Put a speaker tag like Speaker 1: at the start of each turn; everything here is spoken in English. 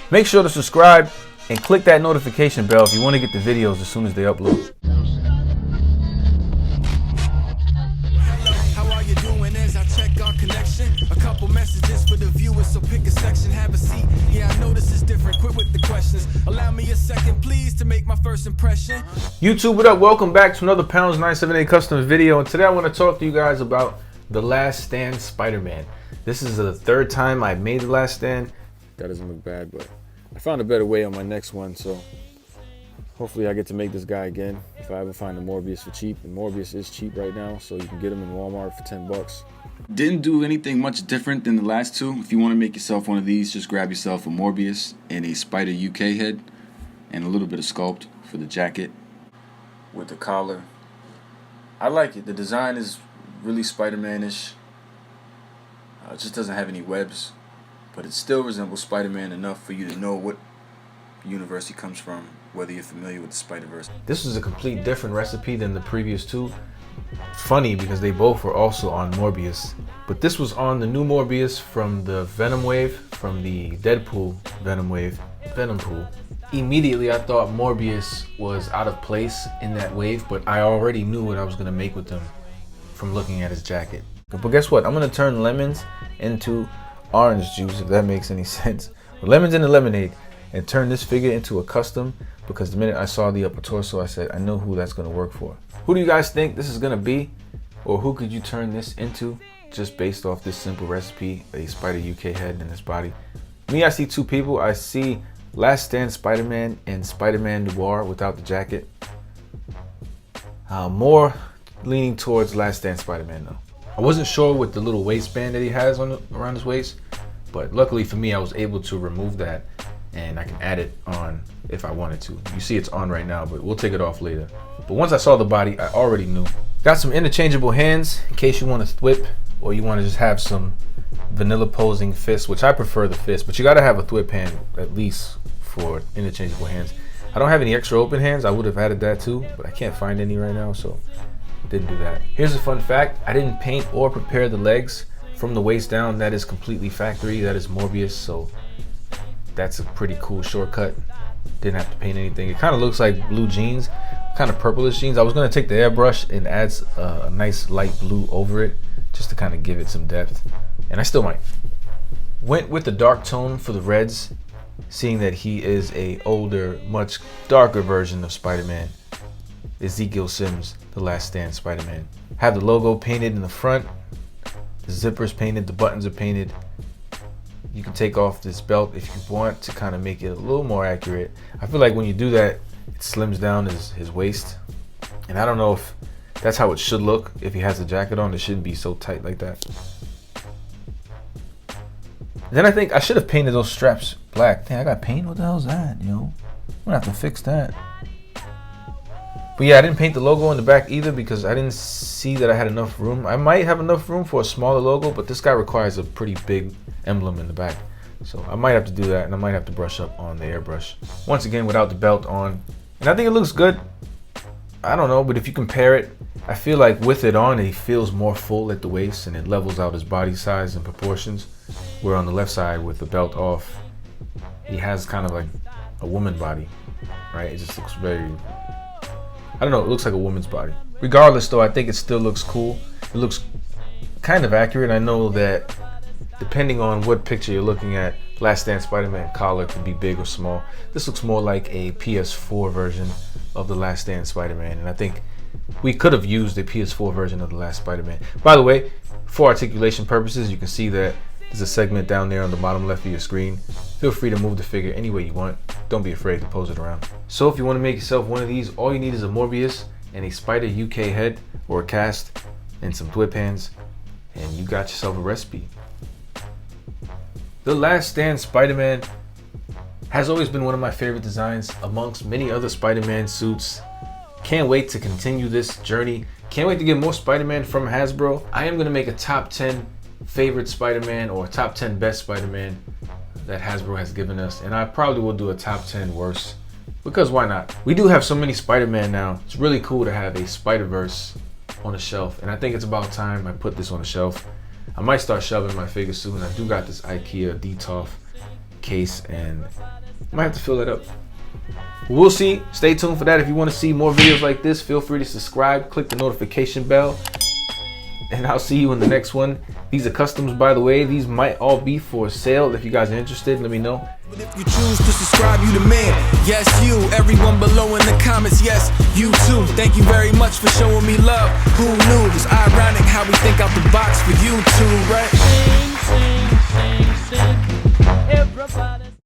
Speaker 1: Make sure to subscribe and click that notification bell if you want to get the videos as soon as they upload.
Speaker 2: How are you doing as I check our connection? A couple messages for the viewers, so pick a section, have a seat. Yeah, I know this is different, quit with the questions. Allow me a second, please, to make my first impression.
Speaker 1: YouTube, what up? Welcome back to another Pounds 978 Customs video. And today I want to talk to you guys about The Last Stand Spider-Man. This is the third time I made The Last Stand. That doesn't look bad, but I found a better way on my next one, so hopefully I get to make this guy again if I ever find a Morbius for cheap. And Morbius is cheap right now, so you can get him in Walmart for 10 bucks. Didn't do anything much different than the last two. If you want to make yourself one of these, just grab yourself a Morbius and a Spider UK head and a little bit of sculpt for the jacket with the collar. I like it. The design is really Spider-Man-ish. It just doesn't have any webs, but it still resembles Spider-Man enough for you to know what universe he comes from, whether you're familiar with the Spider-Verse. This is a complete different recipe than the previous two. Funny because they both were also on Morbius, but this was on the new Morbius from the Venom wave, from the Deadpool Venom wave, Venom Pool. Immediately I thought Morbius was out of place in that wave, but I already knew what I was going to make with him from looking at his jacket. But guess what? I'm going to turn lemons into orange juice, if that makes any sense. Lemons into lemonade, and turn this figure into a custom, because the minute I saw the upper torso, I said, I know who that's going to work for. Who do you guys think this is going to be? Or who could you turn this into just based off this simple recipe, a Spider UK head in this body? Me, I see two people. I see Last Stand Spider-Man and Spider-Man Noir without the jacket. More leaning towards Last Stand Spider-Man though. I wasn't sure with the little waistband that he has on around his waist, but luckily for me, I was able to remove that, and I can add it on if I wanted to. You see it's on right now, but we'll take it off later. But once I saw the body, I already knew. Got some interchangeable hands in case you want to thwip, or you want to just have some vanilla posing fists, which I prefer the fist, but you got to have a thwip hand at least for interchangeable hands. I don't have any extra open hands. I would have added that too, but I can't find any right now, so didn't do that. Here's a fun fact. I didn't paint or prepare the legs from the waist down. That is completely factory. That is Morbius, so that's a pretty cool shortcut. Didn't have to paint anything. It kind of looks like blue jeans, kind of purplish jeans. I was going to take the airbrush and add a nice light blue over it just to kind of give it some depth, and I still might. Went with the dark tone for the reds, seeing that he is a older, much darker version of Spider-Man. Ezekiel Sims, The Last Stand Spider-Man. Have the logo painted in the front, the zippers painted, the buttons are painted. You can take off this belt if you want to kind of make it a little more accurate. I feel like when you do that, it slims down his waist. And I don't know if that's how it should look. If he has the jacket on, it shouldn't be so tight like that. Then I think I should have painted those straps black. Dang, I got paint? What the hell's that, yo? I'm gonna have to fix that. But yeah, I didn't paint the logo on the back either because I didn't see that I had enough room. I might have enough room for a smaller logo, but this guy requires a pretty big emblem in the back. So I might have to do that, and I might have to brush up on the airbrush. Once again, without the belt on. And I think it looks good. I don't know, but if you compare it, I feel like with it on, he feels more full at the waist, and it levels out his body size and proportions. Where on the left side, with the belt off, he has kind of like a woman body, right? It just looks very, I don't know, it looks like a woman's body. Regardless though, I think it still looks cool. It looks kind of accurate. I know that depending on what picture you're looking at, Last Stand Spider-Man collar could be big or small. This looks more like a PS4 version of the Last Stand Spider-Man, and I think we could have used a PS4 version of the Last Spider-Man. By the way, for articulation purposes, you can see that there's a segment down there on the bottom left of your screen. Feel free to move the figure any way you want. Don't be afraid to pose it around. So if you want to make yourself one of these, all you need is a Morbius and a Spider UK head or a cast and some thwip hands, and you got yourself a recipe. The Last Stand Spider-Man has always been one of my favorite designs amongst many other Spider-Man suits. Can't wait to continue this journey. Can't wait to get more Spider-Man from Hasbro. I am going to make a top 10 favorite Spider-Man or top 10 best Spider-Man that Hasbro has given us, and I probably will do a top 10 worst, because why not? We do have so many Spider-Man now. It's really cool to have a Spider-Verse on a shelf, and I think it's about time I put this on a shelf. I might start shelving my figures soon. I do got this IKEA Detolf case, and I might have to fill that up. We'll see. Stay tuned for that. If you want to see more videos like this, feel free to subscribe, click the notification bell, and I'll see you in the next one. These are customs, by the way. These might all be for sale. If you guys are interested, let me know.
Speaker 2: But if you choose to subscribe, you the man. Yes, you. Everyone below in the comments, yes, you too. Thank you very much for showing me love. Who knew? It's ironic how we think out the box for you too, right?